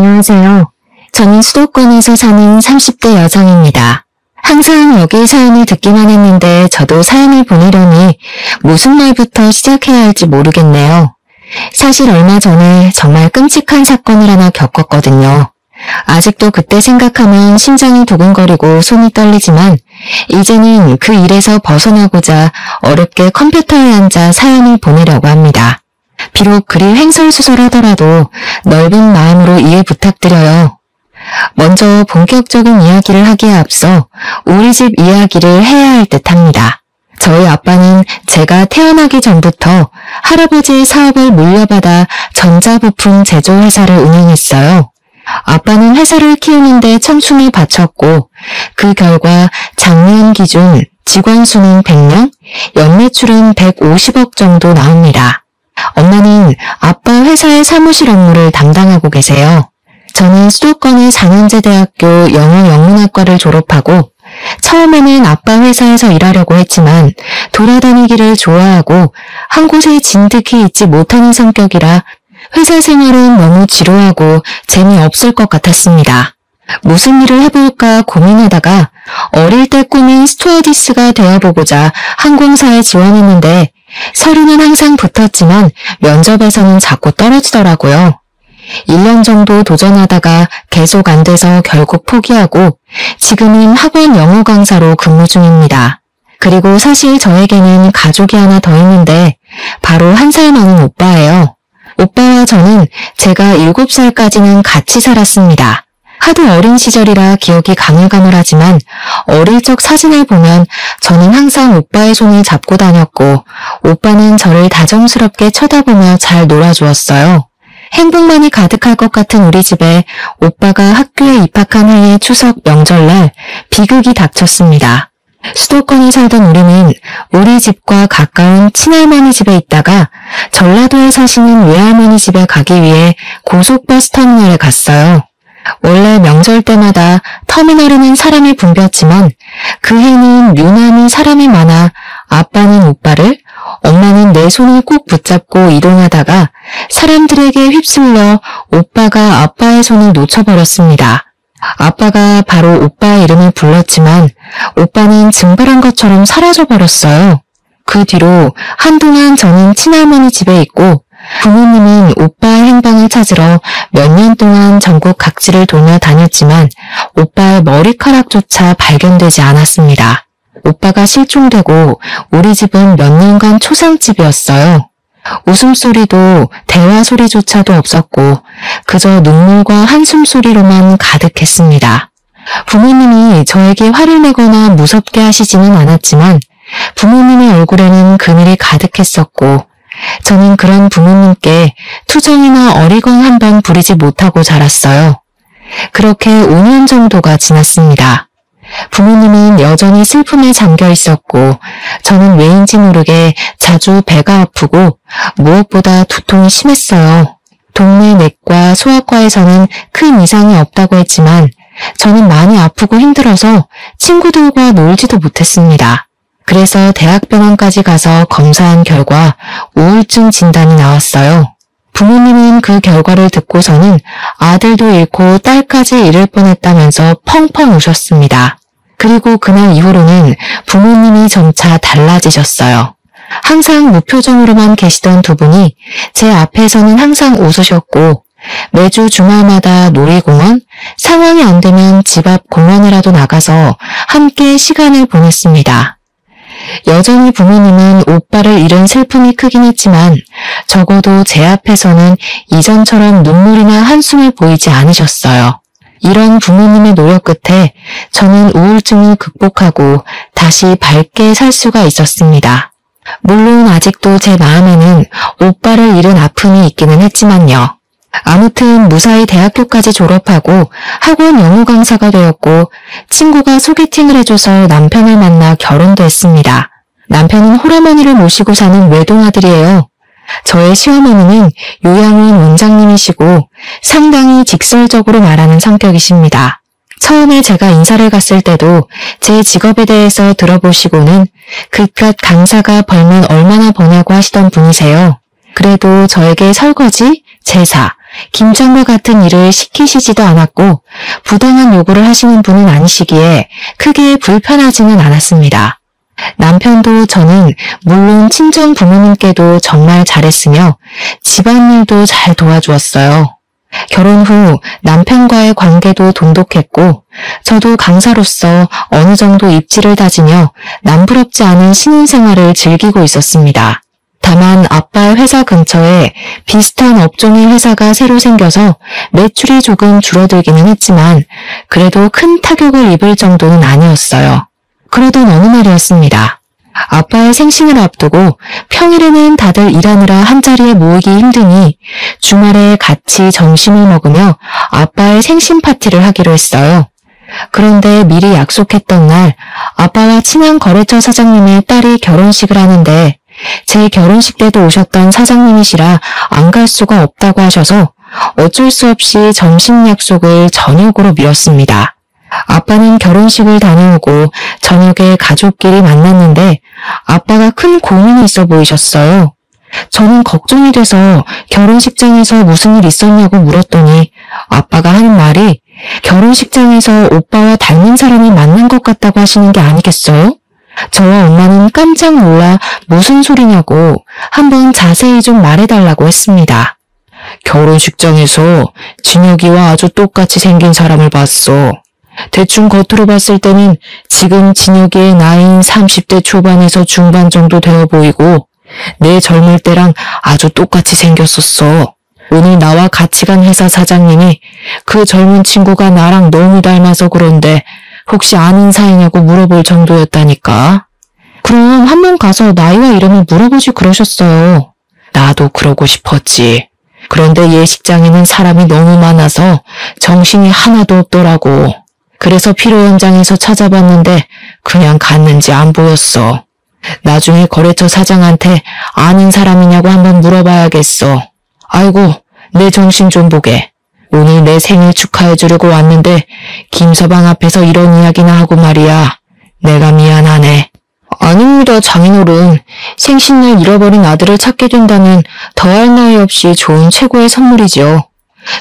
안녕하세요. 저는 수도권에서 사는 30대 여성입니다. 항상 여기 사연을 듣기만 했는데 저도 사연을 보내려니 무슨 말부터 시작해야 할지 모르겠네요. 사실 얼마 전에 정말 끔찍한 사건을 하나 겪었거든요. 아직도 그때 생각하면 심장이 두근거리고 손이 떨리지만 이제는 그 일에서 벗어나고자 어렵게 컴퓨터에 앉아 사연을 보내려고 합니다. 비록 글이 횡설수설하더라도 넓은 마음으로 이해 부탁드려요. 먼저 본격적인 이야기를 하기에 앞서 우리 집 이야기를 해야 할 듯합니다. 저희 아빠는 제가 태어나기 전부터 할아버지의 사업을 물려받아 전자부품 제조회사를 운영했어요. 아빠는 회사를 키우는데 청춘을 바쳤고 그 결과 작년 기준 직원 수는 100명, 연매출은 150억 정도 나옵니다. 엄마는 아빠 회사의 사무실 업무를 담당하고 계세요. 저는 수도권의 4년제 대학교 영어영문학과를 졸업하고 처음에는 아빠 회사에서 일하려고 했지만 돌아다니기를 좋아하고 한 곳에 진득히 있지 못하는 성격이라 회사 생활은 너무 지루하고 재미없을 것 같았습니다. 무슨 일을 해볼까 고민하다가 어릴 때 꿈인 스튜어디스가 되어보고자 항공사에 지원했는데 서류는 항상 붙었지만 면접에서는 자꾸 떨어지더라고요. 1년 정도 도전하다가 계속 안 돼서 결국 포기하고 지금은 학원 영어 강사로 근무 중입니다. 그리고 사실 저에게는 가족이 하나 더 있는데 바로 1살 많은 오빠예요. 오빠와 저는 제가 7살까지는 같이 살았습니다. 하도 어린 시절이라 기억이 가물가물하지만 어릴 적 사진을 보면 저는 항상 오빠의 손을 잡고 다녔고 오빠는 저를 다정스럽게 쳐다보며 잘 놀아주었어요. 행복만이 가득할 것 같은 우리 집에 오빠가 학교에 입학한 해의 추석 명절날 비극이 닥쳤습니다. 수도권에 살던 우리는 우리 집과 가까운 친할머니 집에 있다가 전라도에 사시는 외할머니 집에 가기 위해 고속버스 터미널에 갔어요. 원래 명절 때마다 터미널에는 사람이 붐볐지만 그 해는 유난히 사람이 많아 아빠는 오빠를, 엄마는 내 손을 꼭 붙잡고 이동하다가 사람들에게 휩쓸려 오빠가 아빠의 손을 놓쳐버렸습니다. 아빠가 바로 오빠의 이름을 불렀지만 오빠는 증발한 것처럼 사라져버렸어요. 그 뒤로 한동안 저는 친할머니 집에 있고 부모님은 오빠의 행방을 찾으러 몇 년 동안 전국 각지를 돌며 다녔지만 오빠의 머리카락조차 발견되지 않았습니다. 오빠가 실종되고 우리 집은 몇 년간 초상집이었어요. 웃음소리도 대화 소리조차도 없었고 그저 눈물과 한숨소리로만 가득했습니다. 부모님이 저에게 화를 내거나 무섭게 하시지는 않았지만 부모님의 얼굴에는 그늘이 가득했었고 저는 그런 부모님께 투정이나 어리광 한 번 부리지 못하고 자랐어요. 그렇게 5년 정도가 지났습니다. 부모님은 여전히 슬픔에 잠겨 있었고 저는 왜인지 모르게 자주 배가 아프고 무엇보다 두통이 심했어요. 동네 내과 소아과에서는 큰 이상이 없다고 했지만 저는 많이 아프고 힘들어서 친구들과 놀지도 못했습니다. 그래서 대학병원까지 가서 검사한 결과 우울증 진단이 나왔어요. 부모님은 그 결과를 듣고서는 아들도 잃고 딸까지 잃을 뻔했다면서 펑펑 우셨습니다. 그리고 그날 이후로는 부모님이 점차 달라지셨어요. 항상 무표정으로만 계시던 두 분이 제 앞에서는 항상 웃으셨고 매주 주말마다 놀이공원, 상황이 안 되면 집 앞 공원이라도 나가서 함께 시간을 보냈습니다. 여전히 부모님은 오빠를 잃은 슬픔이 크긴 했지만 적어도 제 앞에서는 이전처럼 눈물이나 한숨을 보이지 않으셨어요. 이런 부모님의 노력 끝에 저는 우울증을 극복하고 다시 밝게 살 수가 있었습니다. 물론 아직도 제 마음에는 오빠를 잃은 아픔이 있기는 했지만요. 아무튼 무사히 대학교까지 졸업하고 학원 영어 강사가 되었고 친구가 소개팅을 해줘서 남편을 만나 결혼도 했습니다. 남편은 홀어머니를 모시고 사는 외동아들이에요. 저의 시어머니는 요양원 원장님이시고 상당히 직설적으로 말하는 성격이십니다. 처음에 제가 인사를 갔을 때도 제 직업에 대해서 들어보시고는 그깟 강사가 벌면 얼마나 버냐고 하시던 분이세요. 그래도 저에게 설거지, 제사, 김장과 같은 일을 시키시지도 않았고 부당한 요구를 하시는 분은 아니시기에 크게 불편하지는 않았습니다. 남편도 저는 물론 친정 부모님께도 정말 잘했으며 집안일도 잘 도와주었어요. 결혼 후 남편과의 관계도 돈독했고 저도 강사로서 어느 정도 입지를 다지며 남부럽지 않은 신혼생활을 즐기고 있었습니다. 다만 아빠의 회사 근처에 비슷한 업종의 회사가 새로 생겨서 매출이 조금 줄어들기는 했지만 그래도 큰 타격을 입을 정도는 아니었어요. 그러던 어느 날이었습니다. 아빠의 생신을 앞두고 평일에는 다들 일하느라 한자리에 모이기 힘드니 주말에 같이 점심을 먹으며 아빠의 생신 파티를 하기로 했어요. 그런데 미리 약속했던 날 아빠와 친한 거래처 사장님의 딸이 결혼식을 하는데 제 결혼식 때도 오셨던 사장님이시라 안 갈 수가 없다고 하셔서 어쩔 수 없이 점심 약속을 저녁으로 미뤘습니다. 아빠는 결혼식을 다녀오고 저녁에 가족끼리 만났는데 아빠가 큰 고민이 있어 보이셨어요. 저는 걱정이 돼서 결혼식장에서 무슨 일 있었냐고 물었더니 아빠가 하는 말이 결혼식장에서 오빠와 닮은 사람이 만난 것 같다고 하시는 게 아니겠어요? 저와 엄마는 깜짝 놀라 무슨 소리냐고 한번 자세히 좀 말해달라고 했습니다. 결혼식장에서 진혁이와 아주 똑같이 생긴 사람을 봤어. 대충 겉으로 봤을 때는 지금 진혁이의 나이인 30대 초반에서 중반 정도 되어 보이고 내 젊을 때랑 아주 똑같이 생겼었어. 오늘 나와 같이 간 회사 사장님이 그 젊은 친구가 나랑 너무 닮아서 그런데 혹시 아는 사이냐고 물어볼 정도였다니까. 그럼 한번 가서 나이와 이름을 물어보지 그러셨어요. 나도 그러고 싶었지. 그런데 예식장에는 사람이 너무 많아서 정신이 하나도 없더라고. 그래서 필요 현장에서 찾아봤는데 그냥 갔는지 안 보였어. 나중에 거래처 사장한테 아는 사람이냐고 한번 물어봐야겠어. 아이고, 내 정신 좀 보게. 오늘 내 생일 축하해주려고 왔는데 김서방 앞에서 이런 이야기나 하고 말이야. 내가 미안하네. 아닙니다, 장인어른. 생신날 잃어버린 아들을 찾게 된다면 더할 나위 없이 좋은 최고의 선물이죠.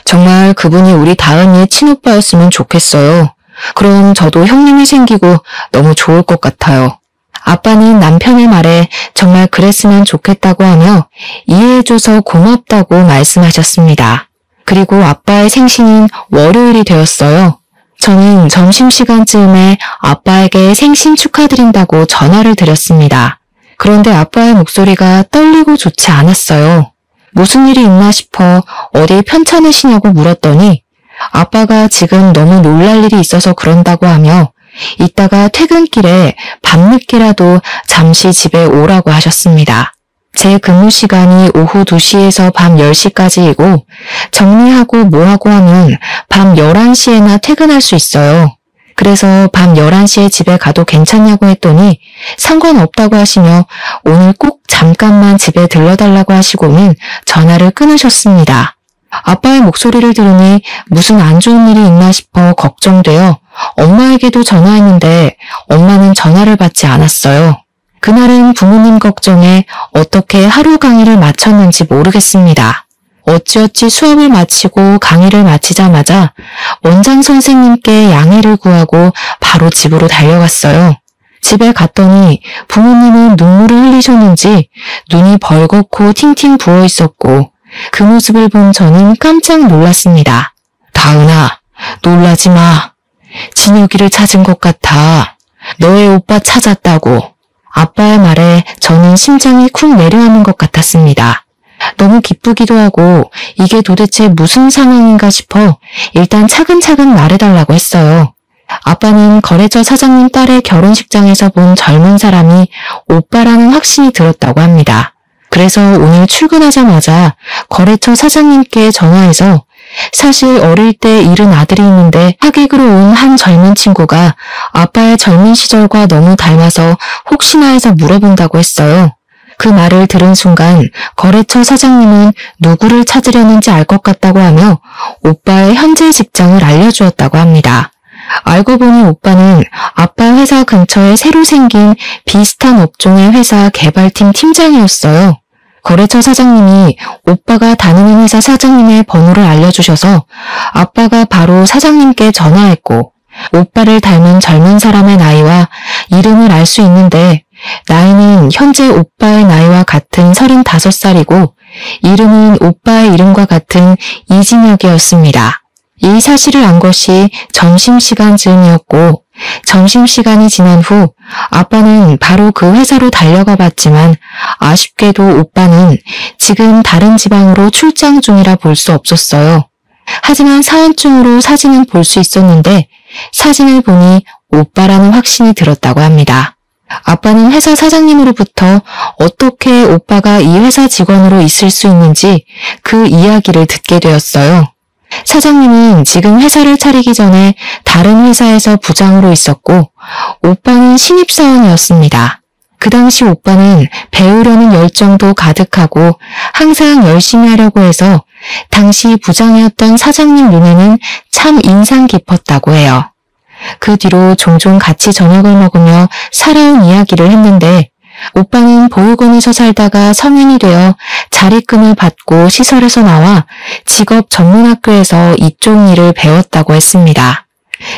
정말 그분이 우리 다은이의 친오빠였으면 좋겠어요. 그럼 저도 형님이 생기고 너무 좋을 것 같아요. 아빠는 남편의 말에 정말 그랬으면 좋겠다고 하며 이해해줘서 고맙다고 말씀하셨습니다. 그리고 아빠의 생신은 월요일이 되었어요. 저는 점심시간쯤에 아빠에게 생신 축하드린다고 전화를 드렸습니다. 그런데 아빠의 목소리가 떨리고 좋지 않았어요. 무슨 일이 있나 싶어 어디 편찮으시냐고 물었더니 아빠가 지금 너무 놀랄 일이 있어서 그런다고 하며 이따가 퇴근길에 밤늦게라도 잠시 집에 오라고 하셨습니다. 제 근무 시간이 오후 2시에서 밤 10시까지이고 정리하고 뭐하고 하면 밤 11시에나 퇴근할 수 있어요. 그래서 밤 11시에 집에 가도 괜찮냐고 했더니 상관없다고 하시며 오늘 꼭 잠깐만 집에 들러달라고 하시고는 전화를 끊으셨습니다. 아빠의 목소리를 들으니 무슨 안 좋은 일이 있나 싶어 걱정되어 엄마에게도 전화했는데 엄마는 전화를 받지 않았어요. 그날은 부모님 걱정에 어떻게 하루 강의를 마쳤는지 모르겠습니다. 어찌어찌 수업을 마치고 강의를 마치자마자 원장 선생님께 양해를 구하고 바로 집으로 달려갔어요. 집에 갔더니 부모님은 눈물을 흘리셨는지 눈이 벌겋고 팅팅 부어 있었고 그 모습을 본 저는 깜짝 놀랐습니다. 다은아, 놀라지 마. 진혁이를 찾은 것 같아. 너의 오빠 찾았다고. 아빠의 말에 저는 심장이 쿵 내려앉는 것 같았습니다. 너무 기쁘기도 하고 이게 도대체 무슨 상황인가 싶어 일단 차근차근 말해달라고 했어요. 아빠는 거래처 사장님 딸의 결혼식장에서 본 젊은 사람이 오빠라는 확신이 들었다고 합니다. 그래서 오늘 출근하자마자 거래처 사장님께 전화해서 사실 어릴 때 잃은 아들이 있는데 하객으로 온 한 젊은 친구가 아빠의 젊은 시절과 너무 닮아서 혹시나 해서 물어본다고 했어요. 그 말을 들은 순간 거래처 사장님은 누구를 찾으려는지 알 것 같다고 하며 오빠의 현재 직장을 알려주었다고 합니다. 알고 보니 오빠는 아빠 회사 근처에 새로 생긴 비슷한 업종의 회사 개발팀 팀장이었어요. 거래처 사장님이 오빠가 다니는 회사 사장님의 번호를 알려주셔서 아빠가 바로 사장님께 전화했고 오빠를 닮은 젊은 사람의 나이와 이름을 알 수 있는데 나이는 현재 오빠의 나이와 같은 35살이고 이름은 오빠의 이름과 같은 이진혁이었습니다. 이 사실을 안 것이 점심시간 즈음이었고 점심시간이 지난 후 아빠는 바로 그 회사로 달려가 봤지만 아쉽게도 오빠는 지금 다른 지방으로 출장 중이라 볼 수 없었어요. 하지만 사원증으로 사진은 볼 수 있었는데 사진을 보니 오빠라는 확신이 들었다고 합니다. 아빠는 회사 사장님으로부터 어떻게 오빠가 이 회사 직원으로 있을 수 있는지 그 이야기를 듣게 되었어요. 사장님은 지금 회사를 차리기 전에 다른 회사에서 부장으로 있었고 오빠는 신입사원이었습니다. 그 당시 오빠는 배우려는 열정도 가득하고 항상 열심히 하려고 해서 당시 부장이었던 사장님 눈에는 참 인상 깊었다고 해요. 그 뒤로 종종 같이 저녁을 먹으며 살아온 이야기를 했는데 오빠는 보육원에서 살다가 성인이 되어 자립금을 받고 시설에서 나와 직업 전문학교에서 이쪽 일을 배웠다고 했습니다.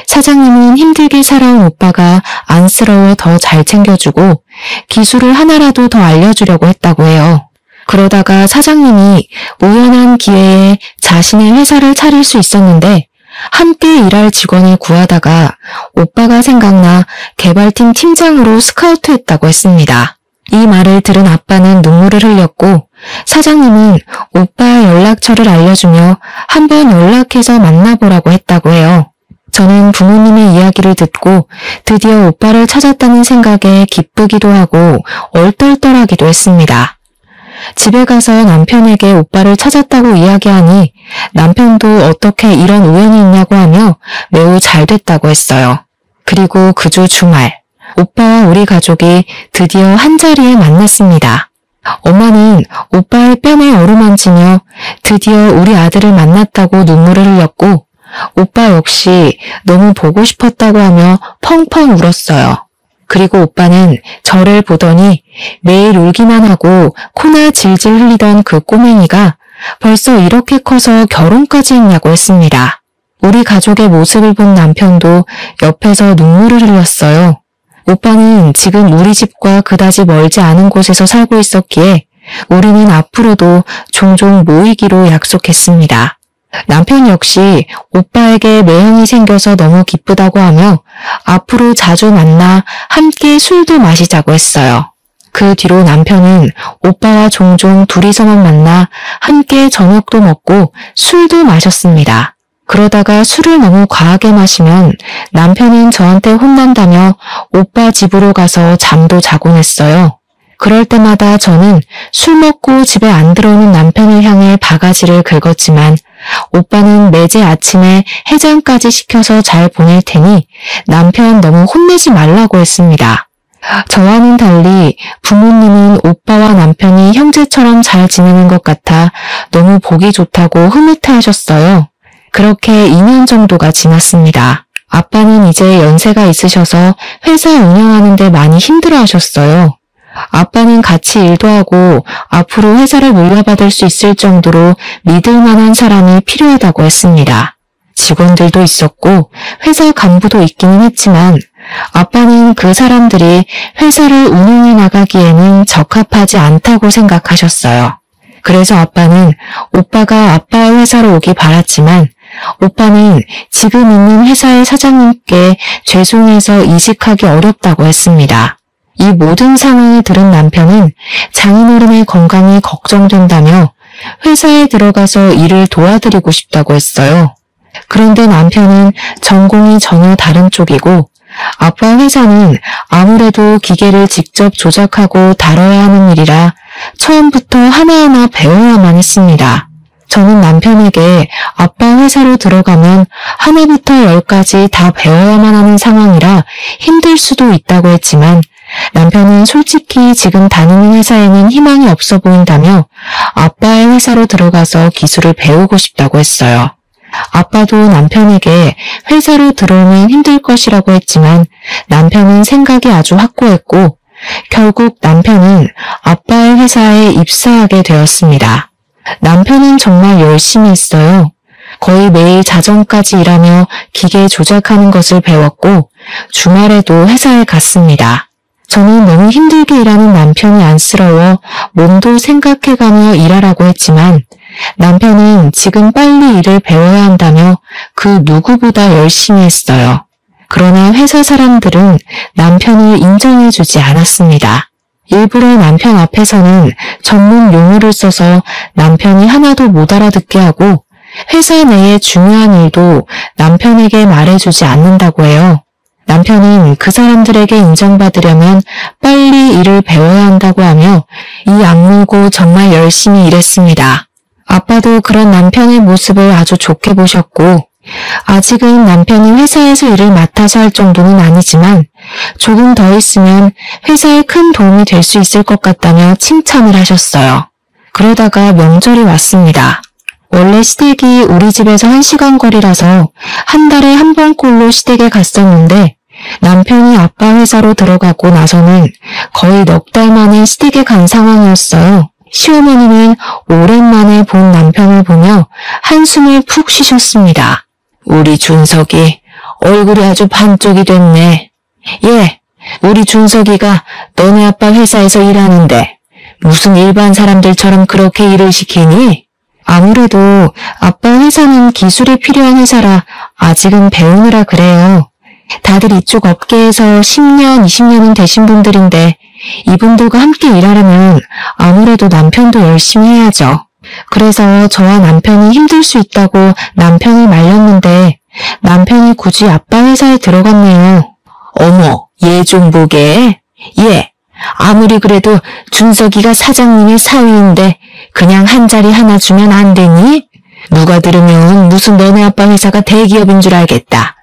사장님은 힘들게 살아온 오빠가 안쓰러워 더 잘 챙겨주고 기술을 하나라도 더 알려주려고 했다고 해요. 그러다가 사장님이 우연한 기회에 자신의 회사를 차릴 수 있었는데 함께 일할 직원을 구하다가 오빠가 생각나 개발팀 팀장으로 스카우트했다고 했습니다. 이 말을 들은 아빠는 눈물을 흘렸고 사장님은 오빠의 연락처를 알려주며 한번 연락해서 만나보라고 했다고 해요. 저는 부모님의 이야기를 듣고 드디어 오빠를 찾았다는 생각에 기쁘기도 하고 얼떨떨하기도 했습니다. 집에 가서 남편에게 오빠를 찾았다고 이야기하니 남편도 어떻게 이런 우연이 있냐고 하며 매우 잘 됐다고 했어요. 그리고 그 주 주말, 오빠와 우리 가족이 드디어 한자리에 만났습니다. 엄마는 오빠의 뺨을 어루만지며 드디어 우리 아들을 만났다고 눈물을 흘렸고 오빠 역시 너무 보고 싶었다고 하며 펑펑 울었어요. 그리고 오빠는 저를 보더니 매일 울기만 하고 코나 질질 흘리던 그 꼬맹이가 벌써 이렇게 커서 결혼까지 했냐고 했습니다. 우리 가족의 모습을 본 남편도 옆에서 눈물을 흘렸어요. 오빠는 지금 우리 집과 그다지 멀지 않은 곳에서 살고 있었기에 우리는 앞으로도 종종 모이기로 약속했습니다. 남편 역시 오빠에게 매형이 생겨서 너무 기쁘다고 하며 앞으로 자주 만나 함께 술도 마시자고 했어요. 그 뒤로 남편은 오빠와 종종 둘이서만 만나 함께 저녁도 먹고 술도 마셨습니다. 그러다가 술을 너무 과하게 마시면 남편은 저한테 혼난다며 오빠 집으로 가서 잠도 자곤 했어요. 그럴 때마다 저는 술 먹고 집에 안 들어오는 남편을 향해 바가지를 긁었지만 오빠는 매제 아침에 해장까지 시켜서 잘 보낼 테니 남편 너무 혼내지 말라고 했습니다. 저와는 달리 부모님은 오빠와 남편이 형제처럼 잘 지내는 것 같아 너무 보기 좋다고 흐뭇해하셨어요. 그렇게 2년 정도가 지났습니다. 아빠는 이제 연세가 있으셔서 회사 운영하는 데 많이 힘들어하셨어요. 아빠는 같이 일도 하고 앞으로 회사를 물려받을 수 있을 정도로 믿을 만한 사람이 필요하다고 했습니다. 직원들도 있었고 회사 간부도 있기는 했지만 아빠는 그 사람들이 회사를 운영해 나가기에는 적합하지 않다고 생각하셨어요. 그래서 아빠는 오빠가 아빠의 회사로 오기 바랐지만 오빠는 지금 있는 회사의 사장님께 죄송해서 이직하기 어렵다고 했습니다. 이 모든 상황을 들은 남편은 장인어른의 건강이 걱정된다며 회사에 들어가서 일을 도와드리고 싶다고 했어요. 그런데 남편은 전공이 전혀 다른 쪽이고 아빠 회사는 아무래도 기계를 직접 조작하고 다뤄야 하는 일이라 처음부터 하나하나 배워야만 했습니다. 저는 남편에게 아빠 회사로 들어가면 하나부터 열까지 다 배워야만 하는 상황이라 힘들 수도 있다고 했지만 남편은 솔직히 지금 다니는 회사에는 희망이 없어 보인다며 아빠의 회사로 들어가서 기술을 배우고 싶다고 했어요. 아빠도 남편에게 회사로 들어오면 힘들 것이라고 했지만 남편은 생각이 아주 확고했고 결국 남편은 아빠의 회사에 입사하게 되었습니다. 남편은 정말 열심히 했어요. 거의 매일 자정까지 일하며 기계 조작하는 것을 배웠고 주말에도 회사에 갔습니다. 저는 너무 힘들게 일하는 남편이 안쓰러워 몸도 생각해가며 일하라고 했지만 남편은 지금 빨리 일을 배워야 한다며 그 누구보다 열심히 했어요. 그러나 회사 사람들은 남편을 인정해주지 않았습니다. 일부러 남편 앞에서는 전문 용어를 써서 남편이 하나도 못 알아듣게 하고 회사 내의 중요한 일도 남편에게 말해주지 않는다고 해요. 남편은 그 사람들에게 인정받으려면 빨리 일을 배워야 한다고 하며 이 악물고 정말 열심히 일했습니다. 아빠도 그런 남편의 모습을 아주 좋게 보셨고 아직은 남편이 회사에서 일을 맡아서 할 정도는 아니지만 조금 더 있으면 회사에 큰 도움이 될 수 있을 것 같다며 칭찬을 하셨어요. 그러다가 명절이 왔습니다. 원래 시댁이 우리 집에서 1시간 거리라서 한 달에 한 번꼴로 시댁에 갔었는데 남편이 아빠 회사로 들어가고 나서는 거의 넉 달 만에 시댁에 간 상황이었어요. 시어머니는 오랜만에 본 남편을 보며 한숨을 푹 쉬셨습니다. 우리 준석이 얼굴이 아주 반쪽이 됐네. 예, 우리 준석이가 너네 아빠 회사에서 일하는데 무슨 일반 사람들처럼 그렇게 일을 시키니? 아무래도 아빠 회사는 기술이 필요한 회사라 아직은 배우느라 그래요. 다들 이쪽 업계에서 10년, 20년은 되신 분들인데 이분들과 함께 일하려면 아무래도 남편도 열심히 해야죠. 그래서 저와 남편이 힘들 수 있다고 남편을 말렸는데 남편이 굳이 아빠 회사에 들어갔네요. 어머, 얘 좀 보게. 얘, 아무리 그래도 준석이가 사장님의 사위인데 그냥 한 자리 하나 주면 안 되니? 누가 들으면 무슨 너네 아빠 회사가 대기업인 줄 알겠다.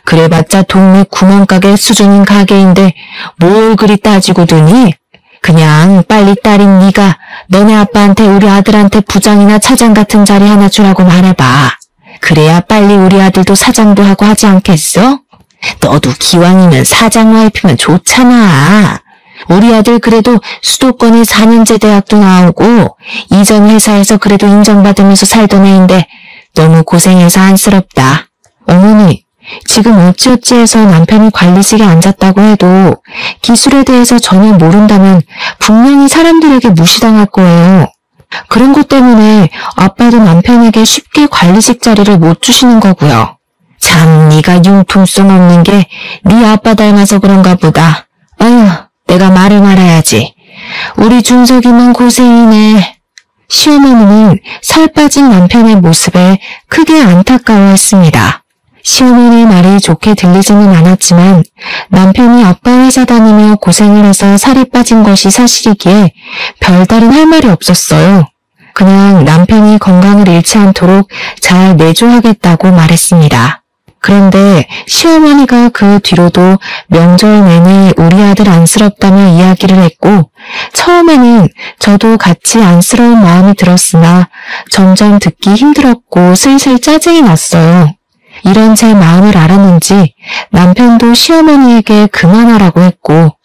그래봤자 동네 구멍가게 수준인 가게인데 뭘 그리 따지고 드니? 그냥 빨리 딸인 네가 너네 아빠한테 우리 아들한테 부장이나 차장 같은 자리 하나 주라고 말해봐. 그래야 빨리 우리 아들도 사장도 하고 하지 않겠어? 너도 기왕이면 사장 와이프면 좋잖아. 우리 아들 그래도 수도권에 4년제 대학도 나오고 이전 회사에서 그래도 인정받으면서 살던 애인데 너무 고생해서 안쓰럽다. 어머니, 지금 어찌어찌 해서 남편이 관리직에 앉았다고 해도 기술에 대해서 전혀 모른다면 분명히 사람들에게 무시당할 거예요. 그런 것 때문에 아빠도 남편에게 쉽게 관리직 자리를 못 주시는 거고요. 참 네가 융통성 없는 게 네 아빠 닮아서 그런가 보다. 아휴, 내가 말을 말아야지. 우리 준석이만 고생이네. 시어머니는 살 빠진 남편의 모습에 크게 안타까워했습니다. 시어머니의 말이 좋게 들리지는 않았지만 남편이 아빠 회사 다니며 고생을 해서 살이 빠진 것이 사실이기에 별다른 할 말이 없었어요. 그냥 남편이 건강을 잃지 않도록 잘 내조하겠다고 말했습니다. 그런데 시어머니가 그 뒤로도 명절 내내 우리 아들 안쓰럽다며 이야기를 했고 처음에는 저도 같이 안쓰러운 마음이 들었으나 점점 듣기 힘들었고 슬슬 짜증이 났어요. 이런 제 마음을 알았는지 남편도 시어머니에게 그만하라고 했고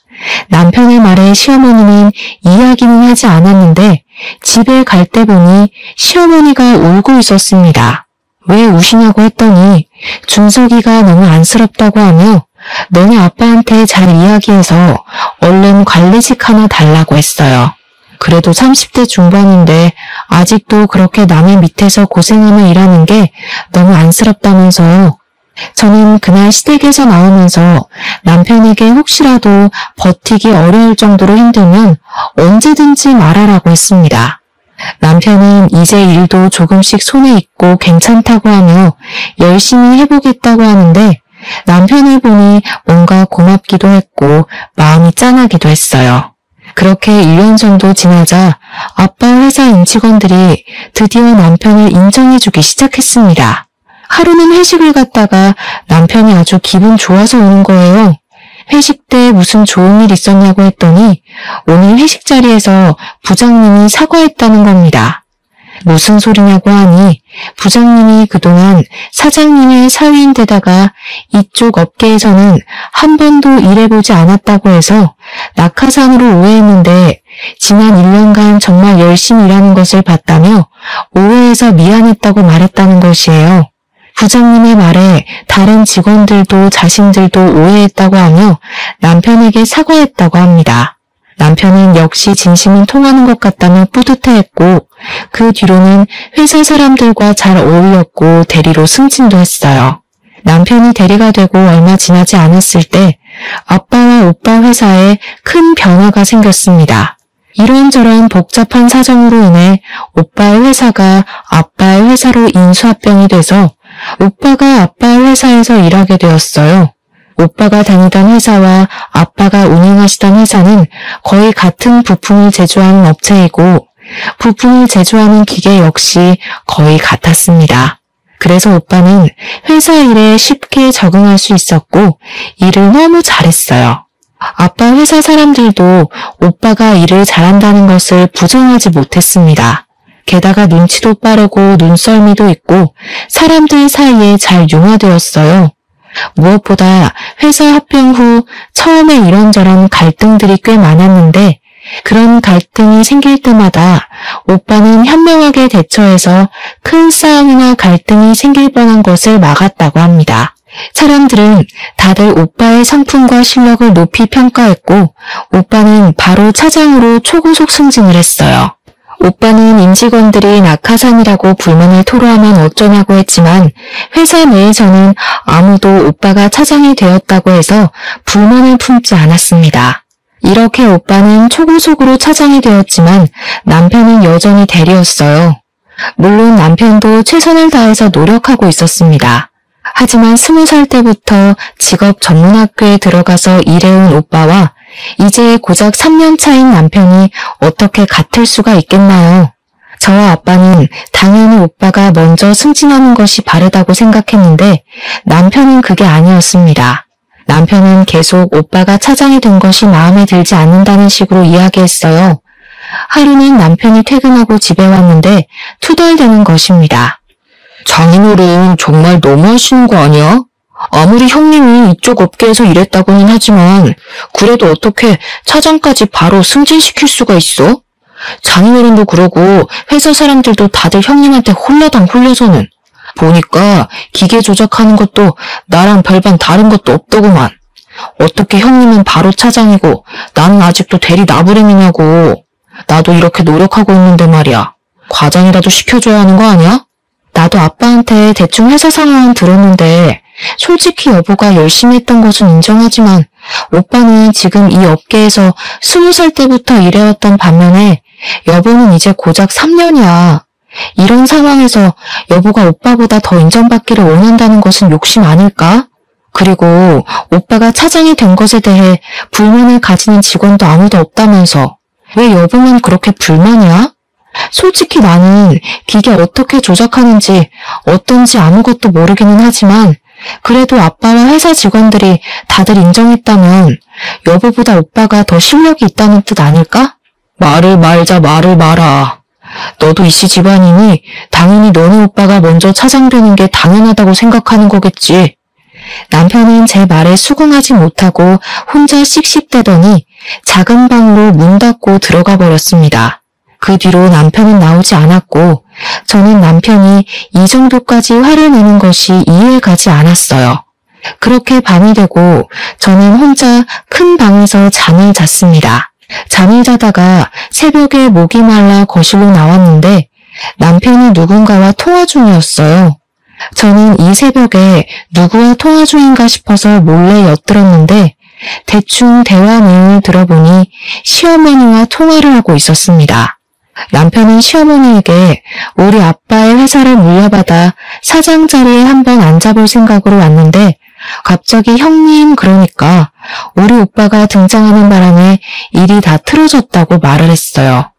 남편의 말에 시어머니는 이야기는 하지 않았는데 집에 갈 때 보니 시어머니가 울고 있었습니다. 왜 우시냐고 했더니 준석이가 너무 안쓰럽다고 하며 너네 아빠한테 잘 이야기해서 얼른 관리직 하나 달라고 했어요. 그래도 30대 중반인데 아직도 그렇게 남의 밑에서 고생하며 일하는 게 너무 안쓰럽다면서요. 저는 그날 시댁에서 나오면서 남편에게 혹시라도 버티기 어려울 정도로 힘들면 언제든지 말하라고 했습니다. 남편은 이제 일도 조금씩 손에 익고 괜찮다고 하며 열심히 해보겠다고 하는데 남편을 보니 뭔가 고맙기도 했고 마음이 짠하기도 했어요. 그렇게 1년 정도 지나자 아빠 회사 임직원들이 드디어 남편을 인정해주기 시작했습니다. 하루는 회식을 갔다가 남편이 아주 기분 좋아서 오는 거예요. 회식 때 무슨 좋은 일 있었냐고 했더니 오늘 회식 자리에서 부장님이 사과했다는 겁니다. 무슨 소리냐고 하니 부장님이 그동안 사장님의 사위인데다가 이쪽 업계에서는 한 번도 일해보지 않았다고 해서 낙하산으로 오해했는데 지난 1년간 정말 열심히 일하는 것을 봤다며 오해해서 미안했다고 말했다는 것이에요. 부장님의 말에 다른 직원들도 자신들도 오해했다고 하며 남편에게 사과했다고 합니다. 남편은 역시 진심은 통하는 것 같다며 뿌듯해했고 그 뒤로는 회사 사람들과 잘 어울렸고 대리로 승진도 했어요. 남편이 대리가 되고 얼마 지나지 않았을 때 아빠와 오빠 회사에 큰 변화가 생겼습니다. 이런저런 복잡한 사정으로 인해 오빠의 회사가 아빠의 회사로 인수합병이 돼서 오빠가 아빠의 회사에서 일하게 되었어요. 오빠가 다니던 회사와 아빠가 운영하시던 회사는 거의 같은 부품을 제조하는 업체이고 부품을 제조하는 기계 역시 거의 같았습니다. 그래서 오빠는 회사 일에 쉽게 적응할 수 있었고 일을 너무 잘했어요. 아빠 회사 사람들도 오빠가 일을 잘한다는 것을 부정하지 못했습니다. 게다가 눈치도 빠르고 눈썰미도 있고 사람들 사이에 잘 융화되었어요. 무엇보다 회사 합병 후 처음에 이런저런 갈등들이 꽤 많았는데 그런 갈등이 생길 때마다 오빠는 현명하게 대처해서 큰 싸움이나 갈등이 생길 뻔한 것을 막았다고 합니다. 사람들은 다들 오빠의 성품과 실력을 높이 평가했고 오빠는 바로 차장으로 초고속 승진을 했어요. 오빠는 임직원들이 낙하산이라고 불만을 토로하면 어쩌냐고 했지만 회사 내에서는 아무도 오빠가 차장이 되었다고 해서 불만을 품지 않았습니다. 이렇게 오빠는 초고속으로 차장이 되었지만 남편은 여전히 대리였어요. 물론 남편도 최선을 다해서 노력하고 있었습니다. 하지만 20살 때부터 직업 전문학교에 들어가서 일해온 오빠와 이제 고작 3년 차인 남편이 어떻게 같을 수가 있겠나요? 저와 아빠는 당연히 오빠가 먼저 승진하는 것이 바르다고 생각했는데 남편은 그게 아니었습니다. 남편은 계속 오빠가 차장이 된 것이 마음에 들지 않는다는 식으로 이야기했어요. 하루는 남편이 퇴근하고 집에 왔는데 투덜대는 것입니다. 장인어른 정말 너무하시는 거 아니야? 아무리 형님이 이쪽 업계에서 일했다고는 하지만 그래도 어떻게 차장까지 바로 승진시킬 수가 있어? 장인어른도 그러고 회사 사람들도 다들 형님한테 홀라당 홀려서는 보니까 기계 조작하는 것도 나랑 별반 다른 것도 없더구만. 어떻게 형님은 바로 차장이고 나는 아직도 대리 나부랭이냐고. 나도 이렇게 노력하고 있는데 말이야. 과장이라도 시켜줘야 하는 거 아니야? 나도 아빠한테 대충 회사 상황은 들었는데 솔직히 여보가 열심히 했던 것은 인정하지만 오빠는 지금 이 업계에서 20살 때부터 일해왔던 반면에 여보는 이제 고작 3년이야. 이런 상황에서 여보가 오빠보다 더 인정받기를 원한다는 것은 욕심 아닐까? 그리고 오빠가 차장이 된 것에 대해 불만을 가지는 직원도 아무도 없다면서 왜 여보만 그렇게 불만이야? 솔직히 나는 기계 어떻게 조작하는지 어떤지 아무것도 모르기는 하지만 그래도 아빠와 회사 직원들이 다들 인정했다면 여보보다 오빠가 더 실력이 있다는 뜻 아닐까? 말을 말자 말을 마라. 너도 이씨 집안이니 당연히 너네 오빠가 먼저 차장되는 게 당연하다고 생각하는 거겠지. 남편은 제 말에 수긍하지 못하고 혼자 씩씩대더니 작은 방으로 문 닫고 들어가 버렸습니다. 그 뒤로 남편은 나오지 않았고 저는 남편이 이 정도까지 화를 내는 것이 이해가지 않았어요. 그렇게 밤이 되고 저는 혼자 큰 방에서 잠을 잤습니다. 잠을 자다가 새벽에 목이 말라 거실로 나왔는데 남편이 누군가와 통화 중이었어요. 저는 이 새벽에 누구와 통화 중인가 싶어서 몰래 엿들었는데 대충 대화 내용을 들어보니 시어머니와 통화를 하고 있었습니다. 남편은 시어머니에게 우리 아빠의 회사를 물려받아 사장 자리에 한번 앉아볼 생각으로 왔는데 갑자기 형님 그러니까 우리 오빠가 등장하는 바람에 일이 다 틀어졌다고 말을 했어요.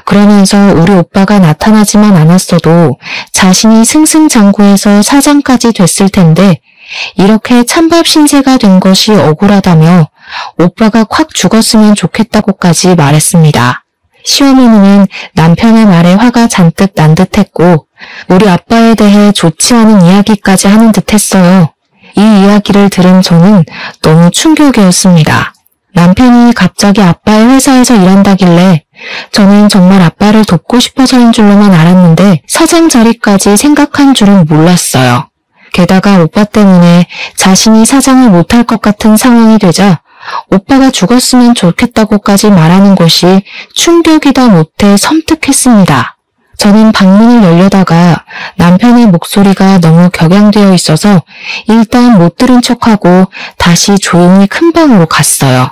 그러면서 우리 오빠가 나타나지만 않았어도 자신이 승승장구해서 사장까지 됐을 텐데 이렇게 찬밥 신세가 된 것이 억울하다며 오빠가 콱 죽었으면 좋겠다고까지 말했습니다. 시어머니는 남편의 말에 화가 잔뜩 난 듯했고 우리 아빠에 대해 좋지 않은 이야기까지 하는 듯했어요. 이 이야기를 들은 저는 너무 충격이었습니다. 남편이 갑자기 아빠의 회사에서 일한다길래 저는 정말 아빠를 돕고 싶어서인 줄로만 알았는데 사장 자리까지 생각한 줄은 몰랐어요. 게다가 오빠 때문에 자신이 사장을 못할 것 같은 상황이 되자 오빠가 죽었으면 좋겠다고까지 말하는 것이 충격이다 못해 섬뜩했습니다. 저는 방문을 열려다가 남편의 목소리가 너무 격양되어 있어서 일단 못 들은 척하고 다시 조용히 큰 방으로 갔어요.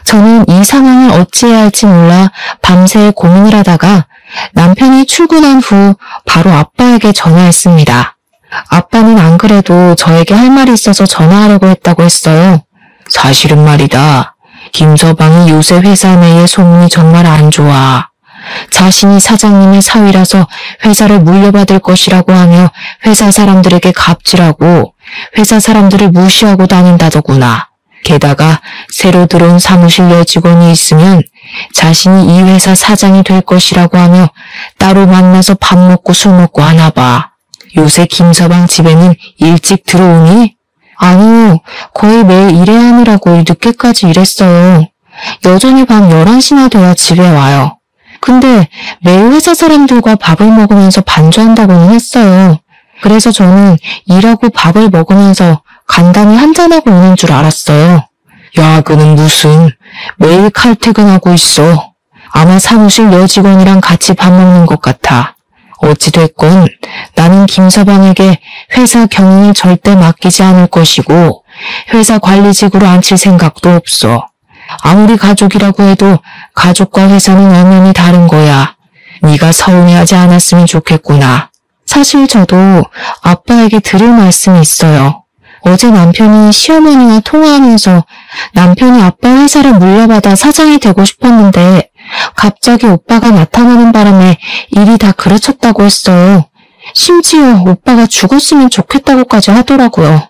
저는 이 상황을 어찌해야 할지 몰라 밤새 고민을 하다가 남편이 출근한 후 바로 아빠에게 전화했습니다. 아빠는 안 그래도 저에게 할 말이 있어서 전화하려고 했다고 했어요. 사실은 말이다. 김서방이 요새 회사 내의 소문이 정말 안 좋아. 자신이 사장님의 사위라서 회사를 물려받을 것이라고 하며 회사 사람들에게 갑질하고 회사 사람들을 무시하고 다닌다더구나. 게다가 새로 들어온 사무실 여직원이 있으면 자신이 이 회사 사장이 될 것이라고 하며 따로 만나서 밥 먹고 술 먹고 하나 봐. 요새 김서방 집에는 일찍 들어오니? 아니요. 거의 매일 일해야 하느라고 늦게까지 일했어요. 여전히 밤 11시나 돼야 집에 와요. 근데 매일 회사 사람들과 밥을 먹으면서 반주한다고는 했어요. 그래서 저는 일하고 밥을 먹으면서 간단히 한잔하고 오는 줄 알았어요. 야근은 무슨 매일 칼퇴근하고 있어. 아마 사무실 여직원이랑 같이 밥 먹는 것 같아. 어찌됐건 나는 김서방에게 회사 경영을 절대 맡기지 않을 것이고 회사 관리직으로 앉힐 생각도 없어. 아무리 가족이라고 해도 가족과 회사는 엄연히 다른 거야. 네가 서운해하지 않았으면 좋겠구나. 사실 저도 아빠에게 드릴 말씀이 있어요. 어제 남편이 시어머니와 통화하면서 남편이 아빠 회사를 물려받아 사장이 되고 싶었는데 갑자기 오빠가 나타나는 바람에 일이 다 그르쳤다고 했어요. 심지어 오빠가 죽었으면 좋겠다고까지 하더라고요.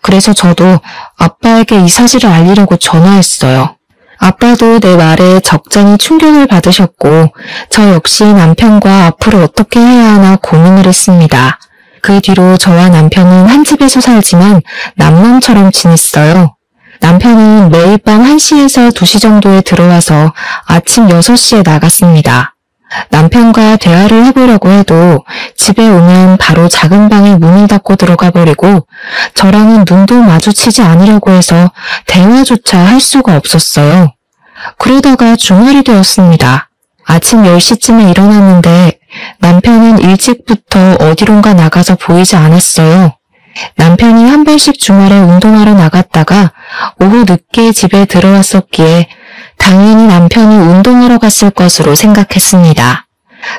그래서 저도 아빠에게 이 사실을 알리려고 전화했어요. 아빠도 내 말에 적잖이 충격을 받으셨고 저 역시 남편과 앞으로 어떻게 해야 하나 고민을 했습니다. 그 뒤로 저와 남편은 한 집에서 살지만 남남처럼 지냈어요. 남편은 매일 밤 1시에서 2시 정도에 들어와서 아침 6시에 나갔습니다. 남편과 대화를 해보려고 해도 집에 오면 바로 작은 방에 문을 닫고 들어가 버리고 저랑은 눈도 마주치지 않으려고 해서 대화조차 할 수가 없었어요. 그러다가 주말이 되었습니다. 아침 10시쯤에 일어났는데 남편은 일찍부터 어디론가 나가서 보이지 않았어요. 남편이 한 번씩 주말에 운동하러 나갔다가 오후 늦게 집에 들어왔었기에 당연히 남편이 운동하러 갔을 것으로 생각했습니다.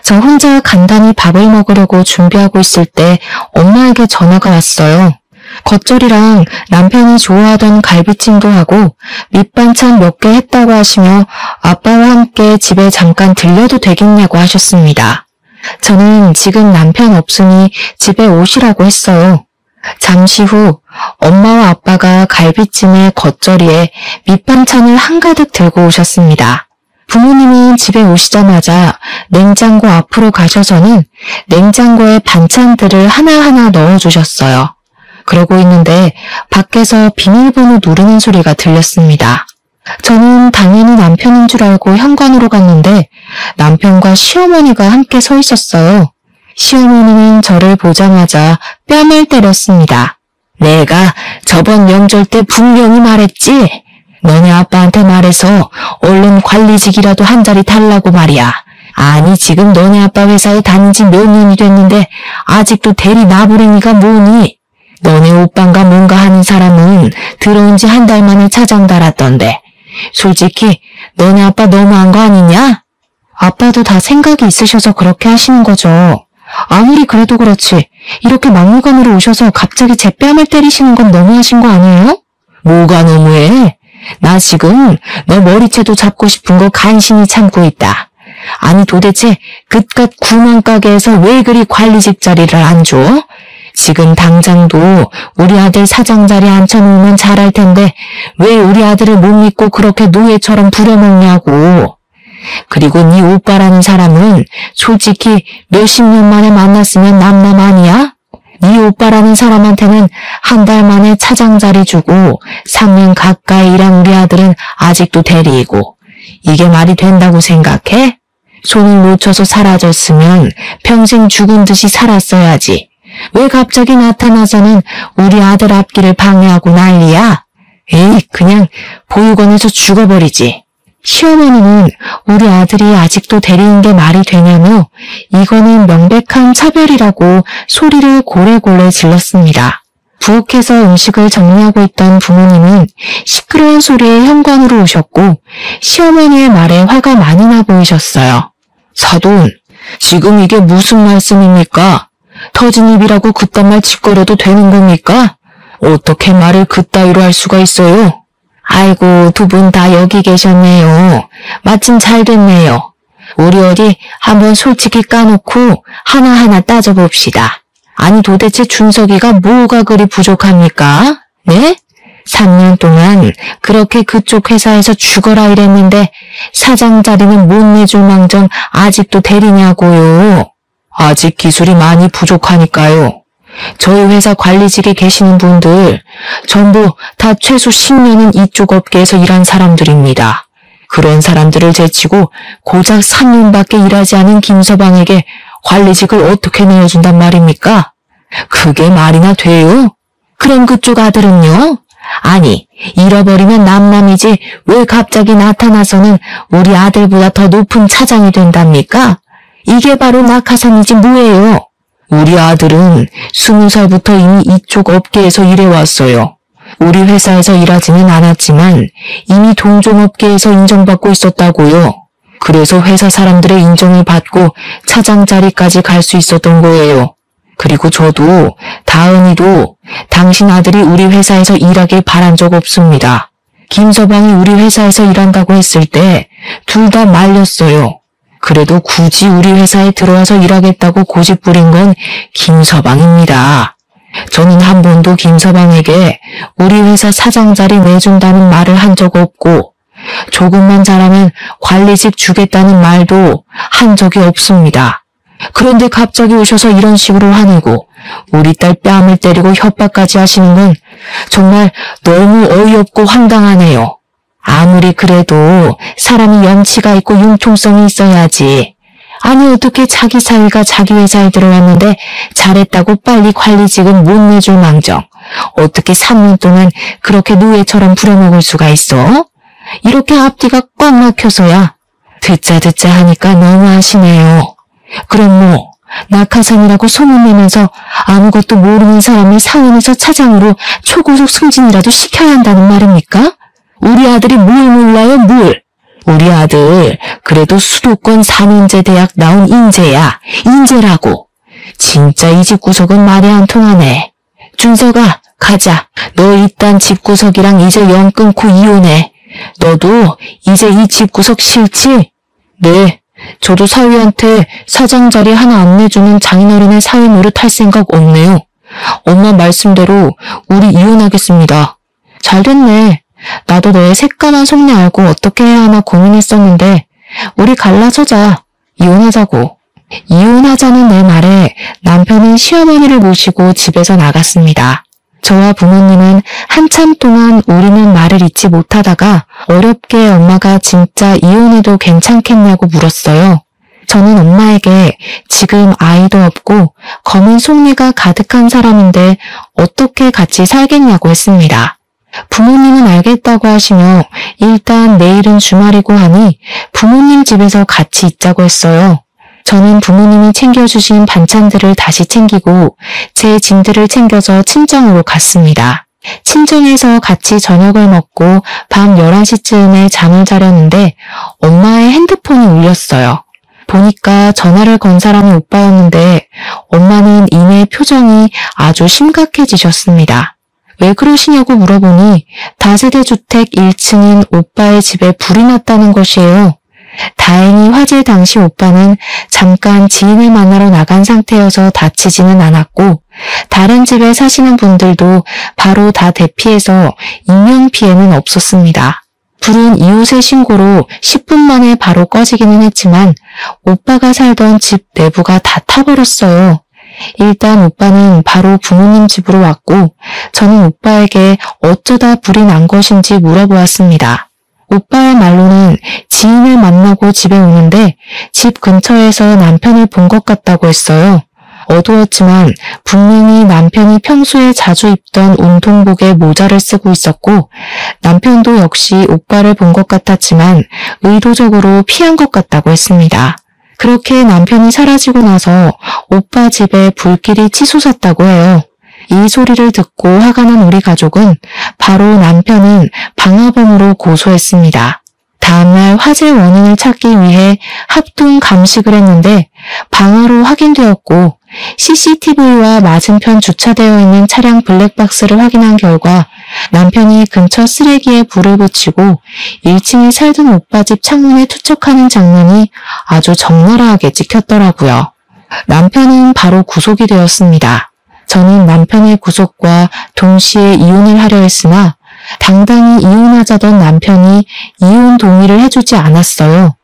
저 혼자 간단히 밥을 먹으려고 준비하고 있을 때 엄마에게 전화가 왔어요. 겉절이랑 남편이 좋아하던 갈비찜도 하고 밑반찬 몇 개 했다고 하시며 아빠와 함께 집에 잠깐 들려도 되겠냐고 하셨습니다. 저는 지금 남편 없으니 집에 오시라고 했어요. 잠시 후 엄마와 아빠가 갈비찜에 겉절이에 밑반찬을 한가득 들고 오셨습니다. 부모님은 집에 오시자마자 냉장고 앞으로 가셔서는 냉장고에 반찬들을 하나하나 넣어주셨어요. 그러고 있는데 밖에서 비밀번호 누르는 소리가 들렸습니다. 저는 당연히 남편인 줄 알고 현관으로 갔는데 남편과 시어머니가 함께 서 있었어요. 시어머니는 저를 보자마자 뺨을 때렸습니다. 내가 저번 명절 때 분명히 말했지? 너네 아빠한테 말해서 얼른 관리직이라도 한 자리 달라고 말이야. 아니 지금 너네 아빠 회사에 다닌 지 몇 년이 됐는데 아직도 대리 나부랭이가 뭐니? 너네 오빠인가 뭔가 하는 사람은 들어온 지 한 달 만에 차장 달았던데 솔직히 너네 아빠 너무한 거 아니냐? 아빠도 다 생각이 있으셔서 그렇게 하시는 거죠. 아무리 그래도 그렇지 이렇게 막무가내로 오셔서 갑자기 제 뺨을 때리시는 건 너무하신 거 아니에요? 뭐가 너무해? 나 지금 너 머리채도 잡고 싶은 거 간신히 참고 있다. 아니 도대체 그깟 구멍가게에서 왜 그리 관리직 자리를 안 줘? 지금 당장도 우리 아들 사장 자리에 앉혀놓으면 잘할 텐데 왜 우리 아들을 못 믿고 그렇게 노예처럼 부려먹냐고. 그리고 네 오빠라는 사람은 솔직히 몇십 년 만에 만났으면 남남 아니야? 네 오빠라는 사람한테는 한 달 만에 차장 자리 주고 3년 가까이 일한 우리 아들은 아직도 대리이고 이게 말이 된다고 생각해? 손을 놓쳐서 사라졌으면 평생 죽은 듯이 살았어야지. 왜 갑자기 나타나서는 우리 아들 앞길을 방해하고 난리야? 에이, 그냥 보육원에서 죽어버리지. 시어머니는 우리 아들이 아직도 대리인 게 말이 되냐며 이거는 명백한 차별이라고 소리를 고래고래 질렀습니다. 부엌에서 음식을 정리하고 있던 부모님은 시끄러운 소리에 현관으로 오셨고 시어머니의 말에 화가 많이 나 보이셨어요. 사돈, 지금 이게 무슨 말씀입니까? 터진 입이라고 그딴 말 짓거려도 되는 겁니까? 어떻게 말을 그따위로 할 수가 있어요? 아이고, 두 분 다 여기 계셨네요. 마침 잘 됐네요. 우리 어디 한번 솔직히 까놓고 하나하나 따져봅시다. 아니 도대체 준석이가 뭐가 그리 부족합니까? 네? 3년 동안 그렇게 그쪽 회사에서 죽어라 이랬는데 사장 자리는 못 내줄 망정 아직도 대리냐고요. 아직 기술이 많이 부족하니까요. 저희 회사 관리직에 계시는 분들 전부 다 최소 10년은 이쪽 업계에서 일한 사람들입니다. 그런 사람들을 제치고 고작 3년밖에 일하지 않은 김서방에게 관리직을 어떻게 내어준단 말입니까? 그게 말이나 돼요? 그럼 그쪽 아들은요? 아니, 잃어버리면 남남이지 왜 갑자기 나타나서는 우리 아들보다 더 높은 차장이 된답니까? 이게 바로 낙하산이지 뭐예요? 우리 아들은 20살부터 이미 이쪽 업계에서 일해왔어요. 우리 회사에서 일하지는 않았지만 이미 동종업계에서 인정받고 있었다고요. 그래서 회사 사람들의 인정을 받고 차장 자리까지 갈 수 있었던 거예요. 그리고 저도, 다은이도 당신 아들이 우리 회사에서 일하길 바란 적 없습니다. 김서방이 우리 회사에서 일한다고 했을 때 둘 다 말렸어요. 그래도 굳이 우리 회사에 들어와서 일하겠다고 고집 부린 건 김서방입니다. 저는 한 번도 김서방에게 우리 회사 사장 자리 내준다는 말을 한 적 없고 조금만 잘하면 관리직 주겠다는 말도 한 적이 없습니다. 그런데 갑자기 오셔서 이런 식으로 화내고 우리 딸 뺨을 때리고 협박까지 하시는 건 정말 너무 어이없고 황당하네요. 아무리 그래도 사람이 염치가 있고 융통성이 있어야지. 아니 어떻게 자기 사위가 자기 회사에 들어왔는데 잘했다고 빨리 관리직은 못 내줄 망정. 어떻게 3년 동안 그렇게 노예처럼 부려먹을 수가 있어? 이렇게 앞뒤가 꽉 막혀서야. 듣자 하니까 너무하시네요. 그럼 뭐 낙하산이라고 소문내면서 아무것도 모르는 사람을 사원에서 차장으로 초고속 승진이라도 시켜야 한다는 말입니까? 우리 아들이 뭘 몰라요, 뭘? 우리 아들 그래도 수도권 4년제 대학 나온 인재야. 인재라고. 진짜 이 집구석은 말이 안 통하네. 준석아, 가자. 너 일단 집구석이랑 이제 연 끊고 이혼해. 너도 이제 이 집구석 싫지? 네. 저도 사위한테 사장 자리 하나 안 내주는 장인어른의 사위 노릇 할 생각 없네요. 엄마 말씀대로 우리 이혼하겠습니다. 잘 됐네. 나도 너의 새까만 속내 알고 어떻게 해야 하나 고민했었는데 우리 갈라서자. 이혼하자고. 이혼하자는 내 말에 남편은 시어머니를 모시고 집에서 나갔습니다. 저와 부모님은 한참 동안 우리는 말을 잇지 못하다가 어렵게 엄마가 진짜 이혼해도 괜찮겠냐고 물었어요. 저는 엄마에게 지금 아이도 없고 검은 속내가 가득한 사람인데 어떻게 같이 살겠냐고 했습니다. 부모님은 알겠다고 하시며 일단 내일은 주말이고 하니 부모님 집에서 같이 있자고 했어요. 저는 부모님이 챙겨주신 반찬들을 다시 챙기고 제 짐들을 챙겨서 친정으로 갔습니다. 친정에서 같이 저녁을 먹고 밤 11시쯤에 잠을 자려는데 엄마의 핸드폰이 울렸어요. 보니까 전화를 건 사람이 오빠였는데 엄마는 이내 표정이 아주 심각해지셨습니다. 왜 그러시냐고 물어보니 다세대 주택 1층인 오빠의 집에 불이 났다는 것이에요. 다행히 화재 당시 오빠는 잠깐 지인을 만나러 나간 상태여서 다치지는 않았고 다른 집에 사시는 분들도 바로 다 대피해서 인명피해는 없었습니다. 불은 이웃의 신고로 10분 만에 바로 꺼지기는 했지만 오빠가 살던 집 내부가 다 타버렸어요. 일단 오빠는 바로 부모님 집으로 왔고 저는 오빠에게 어쩌다 불이 난 것인지 물어보았습니다. 오빠의 말로는 지인을 만나고 집에 오는데 집 근처에서 남편을 본 것 같다고 했어요. 어두웠지만 분명히 남편이 평소에 자주 입던 운동복에 모자를 쓰고 있었고 남편도 역시 오빠를 본 것 같았지만 의도적으로 피한 것 같다고 했습니다. 그렇게 남편이 사라지고 나서 오빠 집에 불길이 치솟았다고 해요. 이 소리를 듣고 화가 난 우리 가족은 바로 남편은 방화범으로 고소했습니다. 다음날 화재 원인을 찾기 위해 합동 감식을 했는데 방화로 확인되었고 CCTV와 맞은편 주차되어 있는 차량 블랙박스를 확인한 결과 남편이 근처 쓰레기에 불을 붙이고 1층에 살던 오빠 집 창문에 투척하는 장면이 아주 적나라하게 찍혔더라고요. 남편은 바로 구속이 되었습니다. 저는 남편의 구속과 동시에 이혼을 하려 했으나 당당히 이혼하자던 남편이 이혼 동의를 해주지 않았어요.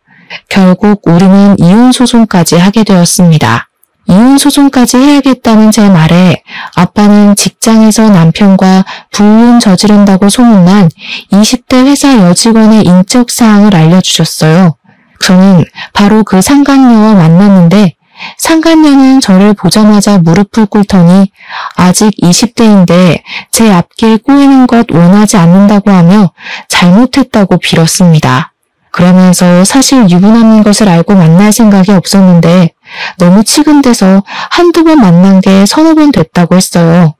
결국 우리는 이혼 소송까지 하게 되었습니다. 이혼 소송까지 해야겠다는 제 말에 아빠는 직장에서 남편과 불륜 저지른다고 소문난 20대 회사 여직원의 인적 사항을 알려주셨어요. 저는 바로 그 상간녀와 만났는데 상간녀는 저를 보자마자 무릎을 꿇더니 아직 20대인데 제 앞길 꼬이는 것 원하지 않는다고 하며 잘못했다고 빌었습니다. 그러면서 사실 유부남인 것을 알고 만날 생각이 없었는데 너무 치근대서 한두 번 만난 게 서너 번 됐다고 했어요.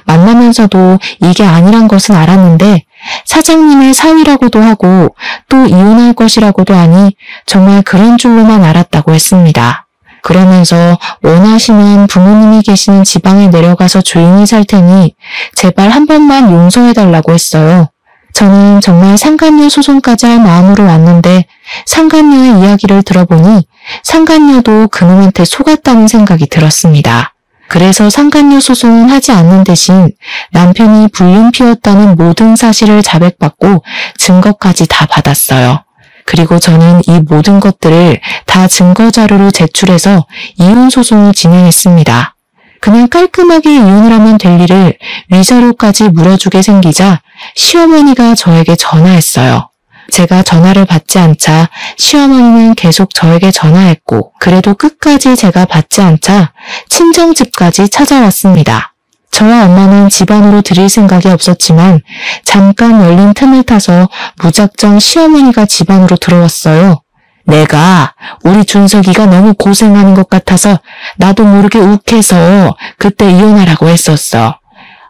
만나면서도 이게 아니란 것은 알았는데 사장님의 사위라고도 하고 또 이혼할 것이라고도 하니 정말 그런 줄로만 알았다고 했습니다. 그러면서 원하시면 부모님이 계시는 지방에 내려가서 조용히 살 테니 제발 한 번만 용서해달라고 했어요. 저는 정말 상간녀 소송까지 할 마음으로 왔는데 상간녀의 이야기를 들어보니 상간녀도 그놈한테 속았다는 생각이 들었습니다. 그래서 상간녀 소송은 하지 않는 대신 남편이 불륜 피웠다는 모든 사실을 자백받고 증거까지 다 받았어요. 그리고 저는 이 모든 것들을 다 증거자료로 제출해서 이혼 소송을 진행했습니다. 그냥 깔끔하게 이혼을 하면 될 일을 위자료까지 물어주게 생기자 시어머니가 저에게 전화했어요. 제가 전화를 받지 않자 시어머니는 계속 저에게 전화했고 그래도 끝까지 제가 받지 않자 친정집까지 찾아왔습니다. 저와 엄마는 집 안으로 들일 생각이 없었지만 잠깐 열린 틈을 타서 무작정 시어머니가 집 안으로 들어왔어요. 내가 우리 준석이가 너무 고생하는 것 같아서 나도 모르게 욱해서 그때 이혼하라고 했었어.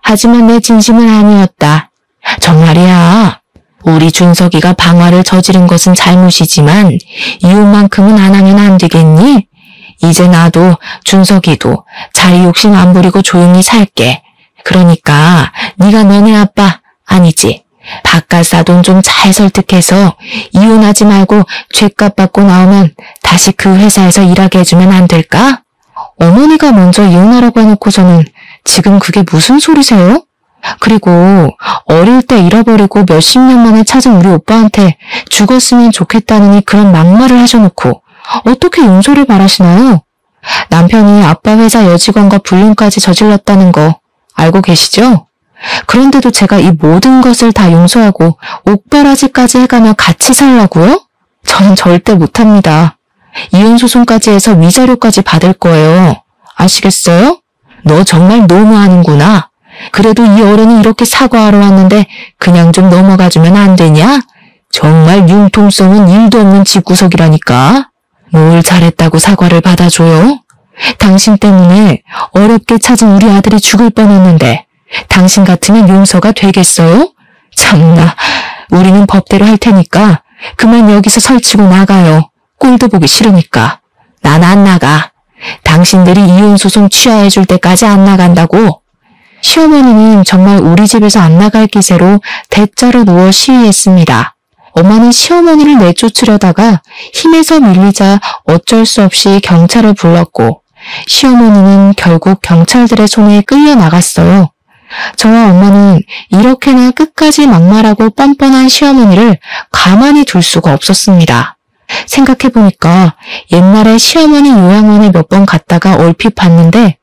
하지만 내 진심은 아니었다. 정말이야. 우리 준석이가 방화를 저지른 것은 잘못이지만 이혼만큼은 안 하면 안 되겠니? 이제 나도 준석이도 자리 욕심 안 부리고 조용히 살게. 그러니까 네가 너네 아빠 아니지. 바깥 사돈 좀 잘 설득해서 이혼하지 말고 죗값 받고 나오면 다시 그 회사에서 일하게 해주면 안 될까? 어머니가 먼저 이혼하라고 해놓고서는 지금 그게 무슨 소리세요? 그리고 어릴 때 잃어버리고 몇십 년 만에 찾은 우리 오빠한테 죽었으면 좋겠다느니 그런 막말을 하셔놓고 어떻게 용서를 바라시나요? 남편이 아빠 회사 여직원과 불륜까지 저질렀다는 거 알고 계시죠? 그런데도 제가 이 모든 것을 다 용서하고 옥바라지까지 해가며 같이 살라고요? 저는 절대 못합니다. 이혼 소송까지 해서 위자료까지 받을 거예요. 아시겠어요? 너 정말 너무하는구나. 그래도 이 어른이 이렇게 사과하러 왔는데 그냥 좀 넘어가주면 안 되냐? 정말 융통성은 일도 없는 집구석이라니까. 뭘 잘했다고 사과를 받아줘요? 당신 때문에 어렵게 찾은 우리 아들이 죽을 뻔했는데 당신 같으면 용서가 되겠어요? 참나, 우리는 법대로 할 테니까 그만 여기서 설치고 나가요. 꼴도 보기 싫으니까. 난 안 나가. 당신들이 이혼 소송 취하해줄 때까지 안 나간다고. 시어머니는 정말 우리 집에서 안 나갈 기세로 대자로 누워 시위했습니다. 엄마는 시어머니를 내쫓으려다가 힘에서 밀리자 어쩔 수 없이 경찰을 불렀고 시어머니는 결국 경찰들의 손에 끌려 나갔어요. 저와 엄마는 이렇게나 끝까지 막말하고 뻔뻔한 시어머니를 가만히 둘 수가 없었습니다. 생각해보니까 옛날에 시어머니 요양원에 몇 번 갔다가 얼핏 봤는데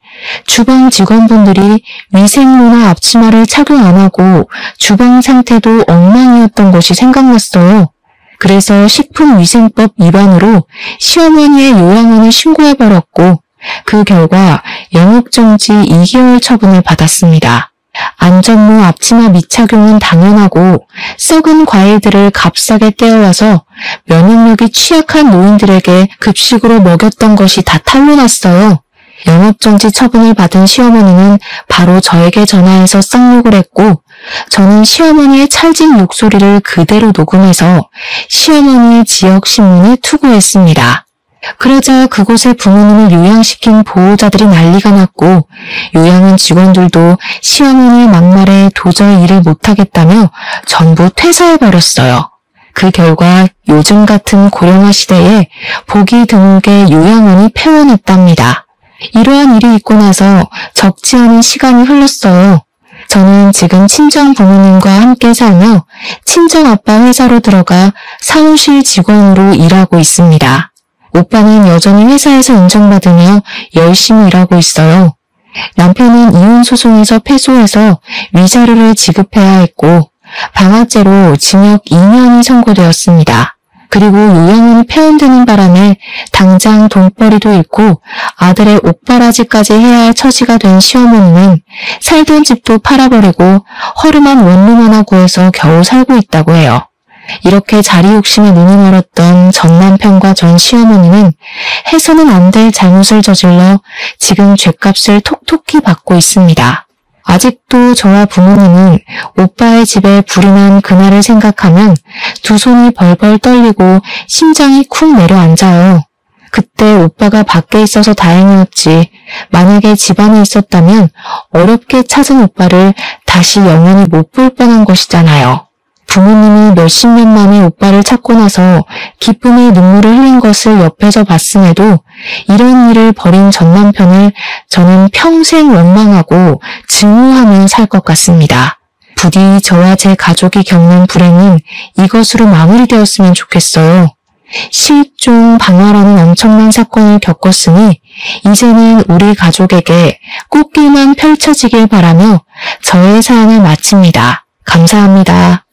주방 직원분들이 위생모나 앞치마를 착용 안 하고 주방 상태도 엉망이었던 것이 생각났어요. 그래서 식품위생법 위반으로 시어머니의 요양원을 신고해버렸고 그 결과 영업정지 2개월 처분을 받았습니다. 안전모 앞치마 미착용은 당연하고 썩은 과일들을 값싸게 떼어와서 면역력이 취약한 노인들에게 급식으로 먹였던 것이 다 탄로났어요. 영업정지 처분을 받은 시어머니는 바로 저에게 전화해서 쌍욕을 했고 저는 시어머니의 찰진 욕소리를 그대로 녹음해서 시어머니의 지역신문에 투고했습니다. 그러자 그곳에 부모님을 요양시킨 보호자들이 난리가 났고 요양원 직원들도 시어머니의 막말에 도저히 일을 못하겠다며 전부 퇴사해버렸어요. 그 결과 요즘 같은 고령화 시대에 보기 드물게 요양원이 폐원했답니다. 이러한 일이 있고 나서 적지 않은 시간이 흘렀어요. 저는 지금 친정 부모님과 함께 살며 친정 아빠 회사로 들어가 사무실 직원으로 일하고 있습니다. 오빠는 여전히 회사에서 인정받으며 열심히 일하고 있어요. 남편은 이혼 소송에서 패소해서 위자료를 지급해야 했고 방아죄로 징역 2년이 선고되었습니다. 그리고 요양원이 폐원되는 바람에 당장 돈벌이도 잃고 아들의 옷바라지까지 해야 할 처지가 된 시어머니는 살던 집도 팔아버리고 허름한 원룸 하나 구해서 겨우 살고 있다고 해요. 이렇게 자리 욕심에 눈이 멀었던 전 남편과 전 시어머니는 해서는 안 될 잘못을 저질러 지금 죗값을 톡톡히 받고 있습니다. 아직도 저와 부모님은 오빠의 집에 불이 난 그날을 생각하면 두 손이 벌벌 떨리고 심장이 쿵 내려앉아요. 그때 오빠가 밖에 있어서 다행이었지 만약에 집안에 있었다면 어렵게 찾은 오빠를 다시 영원히 못 볼 뻔한 것이잖아요. 부모님이 몇십 년 만에 오빠를 찾고 나서 기쁨의 눈물을 흘린 것을 옆에서 봤음에도 이런 일을 벌인 전 남편을 저는 평생 원망하고 증오하며 살 것 같습니다. 부디 저와 제 가족이 겪는 불행은 이것으로 마무리되었으면 좋겠어요. 실종, 방화라는 엄청난 사건을 겪었으니 이제는 우리 가족에게 꽃길만 펼쳐지길 바라며 저의 사연을 마칩니다. 감사합니다.